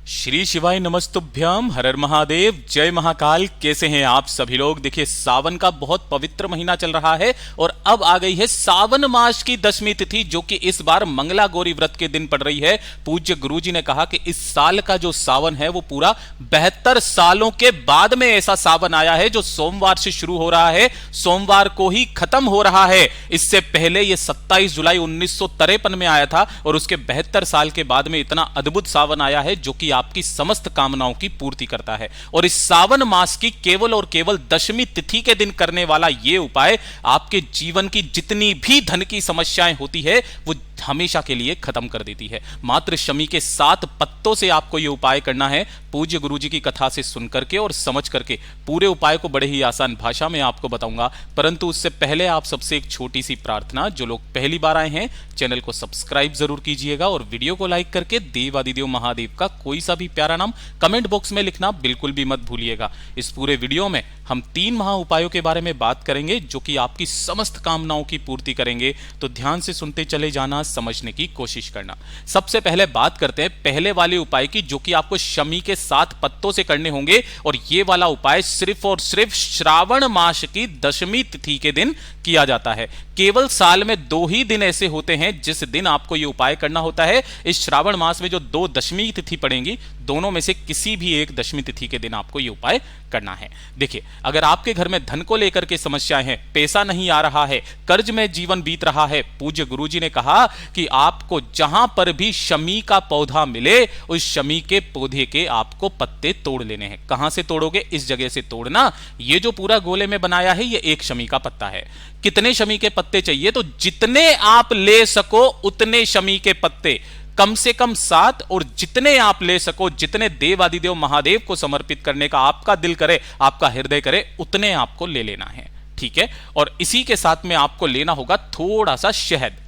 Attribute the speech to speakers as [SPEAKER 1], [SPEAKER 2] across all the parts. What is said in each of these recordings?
[SPEAKER 1] श्री शिवाय नमस्तुभ्यम, हर हर महादेव, जय महाकाल। कैसे हैं आप सभी लोग। देखिए, सावन का बहुत पवित्र महीना चल रहा है और अब आ गई है सावन मास की दशमी तिथि, जो कि इस बार मंगला गौरी व्रत के दिन पड़ रही है। पूज्य गुरुजी ने कहा कि इस साल का जो सावन है वो पूरा 72 सालों के बाद में ऐसा सावन आया है, जो सोमवार से शुरू हो रहा है, सोमवार को ही खत्म हो रहा है। इससे पहले ये 27 जुलाई 1953 में आया था और उसके 72 साल के बाद में इतना अद्भुत सावन आया है, जो कि आपकी समस्त कामनाओं की पूर्ति करता है। और इस सावन मास की केवल और केवल दशमी तिथि के दिन करने वाला यह उपाय आपके जीवन की जितनी भी धन की समस्याएं होती है वो हमेशा के लिए खत्म कर देती है। मात्र शमी के 7 पत्तों से आपको यह उपाय करना है। पूज्य गुरुजी की कथा से सुन करके और समझ करके पूरे उपाय को बड़े ही आसान भाषा में आपको बताऊंगा, परंतु उससे पहले आप सबसे एक छोटी सी प्रार्थना। जो लोग पहली बार आए हैं, चैनल को सब्सक्राइब जरूर कीजिएगा और वीडियो को लाइक करके देवादिदेव महादेव का कोई सा भी प्यारा नाम कमेंट बॉक्स में लिखना बिल्कुल भी मत भूलिएगा। इस पूरे वीडियो में हम 3 महा उपायों के बारे में बात करेंगे, जो कि आपकी समस्त कामनाओं की पूर्ति करेंगे। तो ध्यान से सुनते चले जाना, समझने की कोशिश करना। सबसे पहले बात करते हैं पहले वाले उपाय की, जो कि आपको शमी के 7 पत्तों से करने होंगे। और यह वाला उपाय सिर्फ और सिर्फ श्रावण मास की दशमी तिथि के दिन किया जाता है। केवल साल में 2 ही दिन ऐसे होते हैं जिस दिन आपको यह उपाय करना होता है। इस श्रावण मास में जो 2 दशमी तिथि पड़ेंगी, दोनों में से किसी भी एक दशमी तिथि के दिन आपको यह उपाय करना है। देखिए, अगर आपके घर में धन को लेकर के समस्याएं हैं, पैसा नहीं आ रहा है, कर्ज में जीवन बीत रहा है, पूज्य गुरुजी ने कहा कि आपको जहां पर भी शमी का पौधा मिले, उस शमी के पौधे के आपको पत्ते तोड़ लेने हैं। कहां से तोड़ोगे? इस जगह से तोड़ना। ये जो पूरा गोले में बनाया है, ये एक शमी का पत्ता है। कितने शमी के पत्ते चाहिए? तो जितने आप ले सको उतने शमी के पत्ते, कम से कम 7, और जितने आप ले सको, जितने देवादिदेव महादेव को समर्पित करने का आपका दिल करे, आपका हृदय करे, उतने आपको ले लेना है। ठीक है। और इसी के साथ में आपको लेना होगा थोड़ा सा शहद।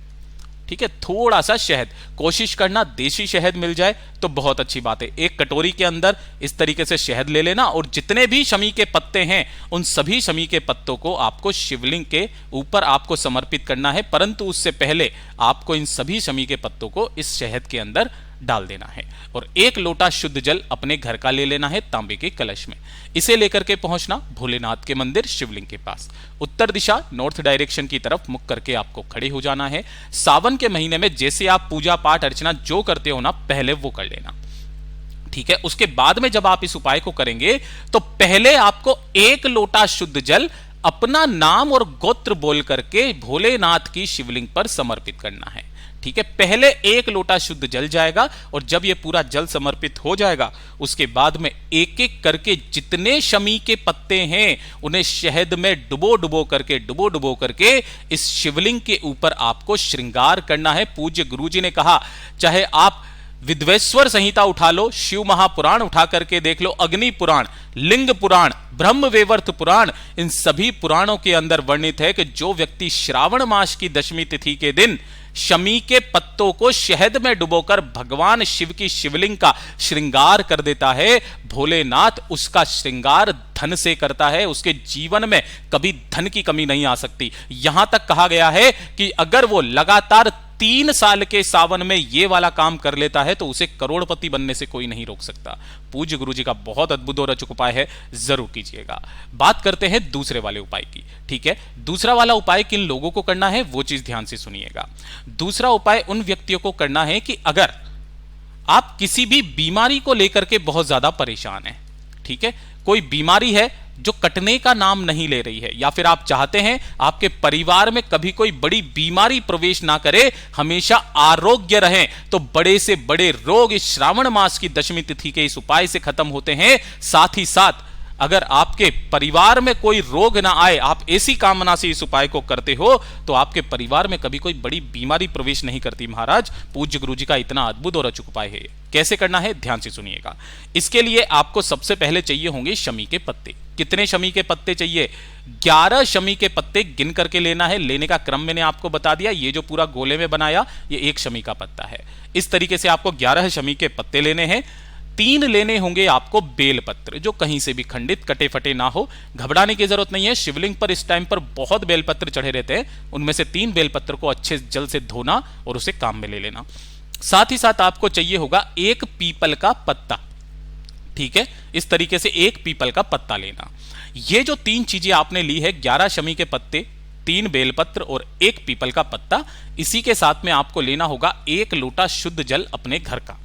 [SPEAKER 1] ठीक है, थोड़ा सा शहद। कोशिश करना देशी शहद मिल जाए तो बहुत अच्छी बात है। एक कटोरी के अंदर इस तरीके से शहद ले लेना और जितने भी शमी के पत्ते हैं, उन सभी शमी के पत्तों को आपको शिवलिंग के ऊपर आपको समर्पित करना है। परंतु उससे पहले आपको इन सभी शमी के पत्तों को इस शहद के अंदर डाल देना है और 1 लोटा शुद्ध जल अपने घर का ले लेना है, तांबे के कलश में। इसे लेकर के पहुंचना भोलेनाथ के मंदिर शिवलिंग के पास। उत्तर दिशा, नॉर्थ डायरेक्शन की तरफ मुख करके आपको खड़े हो जाना है। सावन के महीने में जैसे आप पूजा पाठ अर्चना जो करते हो ना, पहले वो कर लेना। ठीक है। उसके बाद में जब आप इस उपाय को करेंगे तो पहले आपको 1 लोटा शुद्ध जल अपना नाम और गोत्र बोल करके भोलेनाथ की शिवलिंग पर समर्पित करना है। ठीक है। पहले 1 लोटा शुद्ध जल जाएगा और जब यह पूरा जल समर्पित हो जाएगा, उसके बाद में एक एक करके जितने शमी के पत्ते हैं उन्हें शहद में डुबो डुबो करके इस शिवलिंग के ऊपर आपको श्रृंगार करना है। पूज्य गुरुजी ने कहा, चाहे आप विद्वेश्वर संहिता उठा लो, शिव महापुराण उठा करके देख लो, अग्नि पुराण, लिंग पुराण, ब्रह्म वेवर्त पुराण, इन सभी पुराणों के अंदर वर्णित है कि जो व्यक्ति श्रावण मास की दशमी तिथि के दिन शमी के पत्तों को शहद में डुबोकर भगवान शिव की शिवलिंग का श्रृंगार कर देता है, भोलेनाथ उसका श्रृंगार धन से करता है। उसके जीवन में कभी धन की कमी नहीं आ सकती। यहां तक कहा गया है कि अगर वो लगातार 3 साल के सावन में ये वाला काम कर लेता है तो उसे करोड़पति बनने से कोई नहीं रोक सकता। पूज्य गुरुजी का बहुत अद्भुत और अचूक उपाय है, जरूर कीजिएगा। बात करते हैं दूसरे वाले उपाय की। ठीक है। दूसरा वाला उपाय किन लोगों को करना है वो चीज ध्यान से सुनिएगा। दूसरा उपाय उन व्यक्तियों को करना है कि अगर आप किसी भी बीमारी को लेकर के बहुत ज्यादा परेशान हैं, ठीक है, कोई बीमारी है जो कटने का नाम नहीं ले रही है, या फिर आप चाहते हैं आपके परिवार में कभी कोई बड़ी बीमारी प्रवेश ना करे, हमेशा आरोग्य रहे, तो बड़े से बड़े रोग इस श्रावण मास की दशमी तिथि के इस उपाय से खत्म होते हैं। साथ ही साथ अगर आपके परिवार में कोई रोग ना आए, आप ऐसी कामना से इस उपाय को करते हो, तो आपके परिवार में कभी कोई बड़ी बीमारी प्रवेश नहीं करती। महाराज, पूज्य गुरुजी का इतना अद्भुत और अचूक उपाय है। कैसे करना है ध्यान से सुनिएगा। इसके लिए आपको सबसे पहले चाहिए होंगे शमी के पत्ते। कितने शमी के पत्ते चाहिए? 11 शमी के पत्ते गिन करके लेना है। लेने का क्रम मैंने आपको बता दिया। ये जो पूरा गोले में बनाया, ये 1 शमी का पत्ता है। इस तरीके से आपको 11 शमी के पत्ते लेने हैं। 3 लेने होंगे आपको बेलपत्र, जो कहीं से भी खंडित कटे फटे ना हो। घबराने की जरूरत नहीं है, शिवलिंग पर इस टाइम पर बहुत बेलपत्र चढ़े रहते हैं। उनमें से 3 बेलपत्र को अच्छे जल से धोना और उसे काम में ले लेना। साथ ही साथ आपको चाहिए होगा एक पीपल का पत्ता। ठीक है, इस तरीके से एक पीपल का पत्ता लेना। ये जो 3 चीजें आपने ली है, 11 शमी के पत्ते, 3 बेलपत्र और एक पीपल का पत्ता, इसी के साथ में आपको लेना होगा 1 लोटा शुद्ध जल अपने घर का।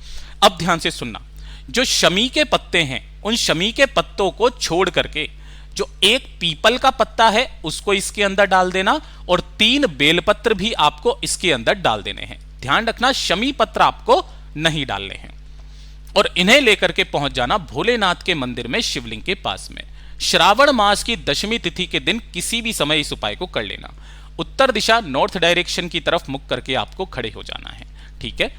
[SPEAKER 1] अब ध्यान से सुनना, जो शमी के पत्ते हैं उन शमी के पत्तों को छोड़ करके जो एक पीपल का पत्ता है उसको इसके अंदर डाल देना और 3 बेलपत्र भी आपको इसके अंदर डाल देने हैं। ध्यान रखना, शमी पत्र आपको नहीं डालने हैं और इन्हें लेकर के पहुंच जाना भोलेनाथ के मंदिर में शिवलिंग के पास में। श्रावण मास की दशमी तिथि के दिन किसी भी समय इस उपाय को कर लेना। उत्तर दिशा नॉर्थ डायरेक्शन की तरफ मुख करके आपको खड़े हो जाना है। ठीक है,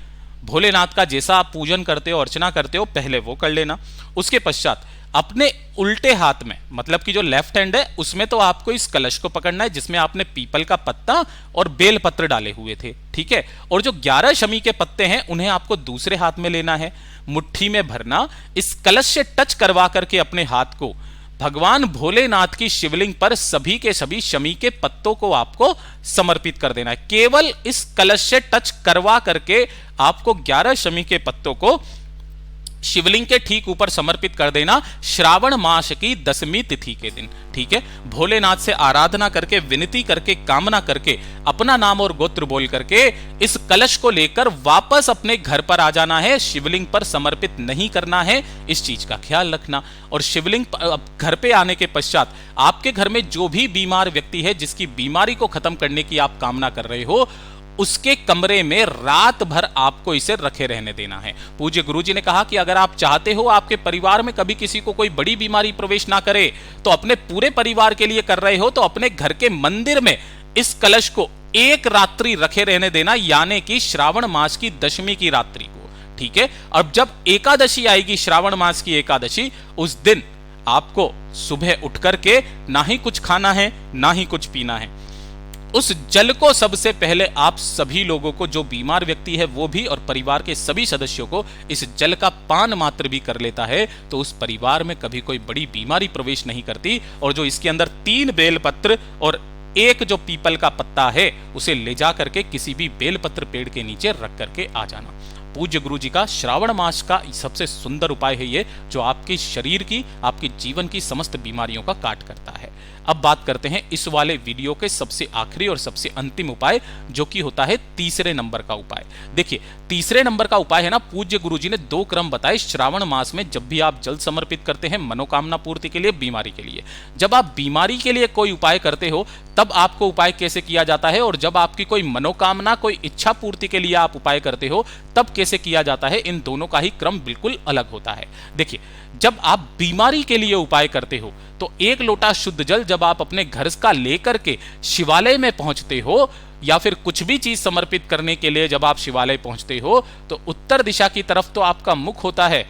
[SPEAKER 1] भोलेनाथ का जैसा आप पूजन करते हो, अर्चना करते हो, पहले वो कर लेना। उसके पश्चात अपने उल्टे हाथ में, मतलब कि जो लेफ्ट हैंड है उसमें तो आपको इस कलश को पकड़ना है जिसमें आपने पीपल का पत्ता और बेल पत्र डाले हुए थे। ठीक है, और जो 11 शमी के पत्ते हैं उन्हें आपको दूसरे हाथ में लेना है, मुट्ठी में भरना, इस कलश से टच करवा करके अपने हाथ को भगवान भोलेनाथ की शिवलिंग पर सभी के सभी शमी के पत्तों को आपको समर्पित कर देना है। केवल इस कलश से टच करवा करके आपको 11 शमी के पत्तों को शिवलिंग के ठीक ऊपर समर्पित कर देना श्रावण मास की दशमी तिथि के दिन। ठीक है, भोलेनाथ से आराधना करके, विनती करके, कामना करके, अपना नाम और गोत्र बोल करके इस कलश को लेकर वापस अपने घर पर आ जाना है। शिवलिंग पर समर्पित नहीं करना है, इस चीज का ख्याल रखना। और शिवलिंग घर पे आने के पश्चात आपके घर में जो भी बीमार व्यक्ति है, जिसकी बीमारी को खत्म करने की आप कामना कर रहे हो, उसके कमरे में रात भर आपको इसे रखे रहने देना है। पूज्य गुरुजी ने कहा कि अगर आप चाहते हो आपके परिवार में कभी किसी को कोई बड़ी बीमारी प्रवेश ना करे, तो अपने पूरे परिवार के लिए कर रहे हो तो अपने घर के मंदिर में इस कलश को 1 रात्रि रखे रहने देना, यानी कि श्रावण मास की दशमी की रात्रि को। ठीक है, अब जब एकादशी आएगी, श्रावण मास की एकादशी, उस दिन आपको सुबह उठ करके ना ही कुछ खाना है ना ही कुछ पीना है। उस जल को सबसे पहले आप सभी लोगों को, जो बीमार व्यक्ति है वो भी और परिवार के सभी सदस्यों को इस जल का पान मात्र भी कर लेता है तो उस परिवार में कभी कोई बड़ी बीमारी प्रवेश नहीं करती। और जो इसके अंदर 3 बेलपत्र और एक जो पीपल का पत्ता है उसे ले जा करके किसी भी बेलपत्र पेड़ के नीचे रख करके आ जाना। पूज्य गुरु जी का श्रावण मास का सबसे सुंदर उपाय है ये, जो आपके शरीर की, आपके जीवन की समस्त बीमारियों का काट करता है। अब बात करते हैं इस वाले वीडियो के सबसे आखिरी और सबसे अंतिम उपाय, जो कि होता है तीसरे नंबर का उपाय। देखिए, तीसरे नंबर का उपाय है ना, पूज्य गुरुजी ने 2 क्रम बताए श्रावण मास में जब भी आप जल समर्पित करते हैं मनोकामना पूर्ति के लिए, बीमारी के लिए। जब आप बीमारी के लिए कोई उपाय करते हो तब आपको उपाय कैसे किया जाता है, और जब आपकी कोई मनोकामना, कोई इच्छा पूर्ति के लिए आप उपाय करते हो तब कैसे किया जाता है, इन दोनों का ही क्रम बिल्कुल अलग होता है। देखिए, जब आप बीमारी के लिए उपाय करते हो तो 1 लोटा शुद्ध जल जब आप अपने घर का लेकर के शिवालय में पहुंचते हो, या फिर कुछ भी चीज समर्पित करने के लिए जब आप शिवालय पहुंचते हो, तो उत्तर दिशा की तरफ तो आपका मुख होता है।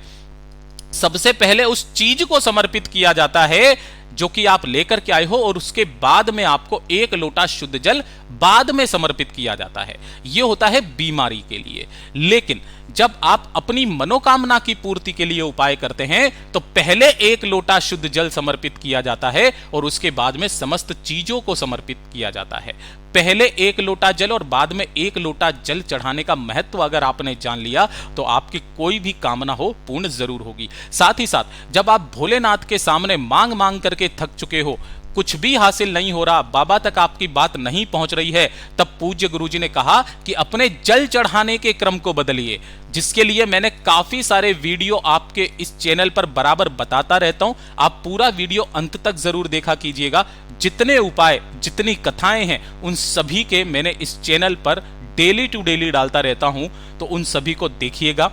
[SPEAKER 1] सबसे पहले उस चीज को समर्पित किया जाता है जो कि आप लेकर के आए हो, और उसके बाद में आपको 1 लोटा शुद्ध जल बाद में समर्पित किया जाता है। यह होता है बीमारी के लिए। लेकिन जब आप अपनी मनोकामना की पूर्ति के लिए उपाय करते हैं तो पहले 1 लोटा शुद्ध जल समर्पित किया जाता है और उसके बाद में समस्त चीजों को समर्पित किया जाता है। पहले 1 लोटा जल और बाद में 1 लोटा जल चढ़ाने का महत्व अगर आपने जान लिया तो आपकी कोई भी कामना हो पूर्ण जरूर होगी। साथ ही साथ जब आप भोलेनाथ के सामने मांग मांग करके थक चुके हो, कुछ भी हासिल नहीं हो रहा, बाबा तक आपकी बात नहीं पहुंच रही है, तब पूज्य गुरुजी ने कहा कि अपने जल चढ़ाने के क्रम को बदलिए, जिसके लिए मैंने काफी सारे वीडियो आपके इस चैनल पर बराबर बताता रहता हूं। आप पूरा वीडियो अंत तक जरूर देखा कीजिएगा। जितने उपाय, जितनी कथाएं हैं, उन सभी के मैंने इस चैनल पर डेली टू डेली डालता रहता हूं, तो उन सभी को देखिएगा,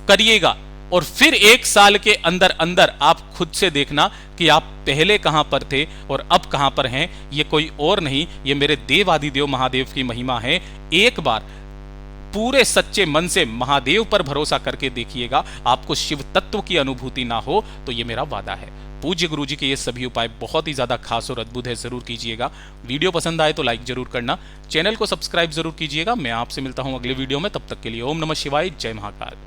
[SPEAKER 1] करिएगा, और फिर 1 साल के अंदर अंदर आप खुद से देखना कि आप पहले कहां पर थे और अब कहां पर हैं। ये कोई और नहीं, ये मेरे देवाधिदेव महादेव की महिमा है। एक बार पूरे सच्चे मन से महादेव पर भरोसा करके देखिएगा, आपको शिव तत्व की अनुभूति ना हो तो ये मेरा वादा है। पूज्य गुरुजी के ये सभी उपाय बहुत ही ज्यादा खास और अद्भुत है, जरूर कीजिएगा। वीडियो पसंद आए तो लाइक जरूर करना, चैनल को सब्सक्राइब जरूर कीजिएगा। मैं आपसे मिलता हूं अगले वीडियो में, तब तक के लिए ओम नमः शिवाय, जय महाकाल।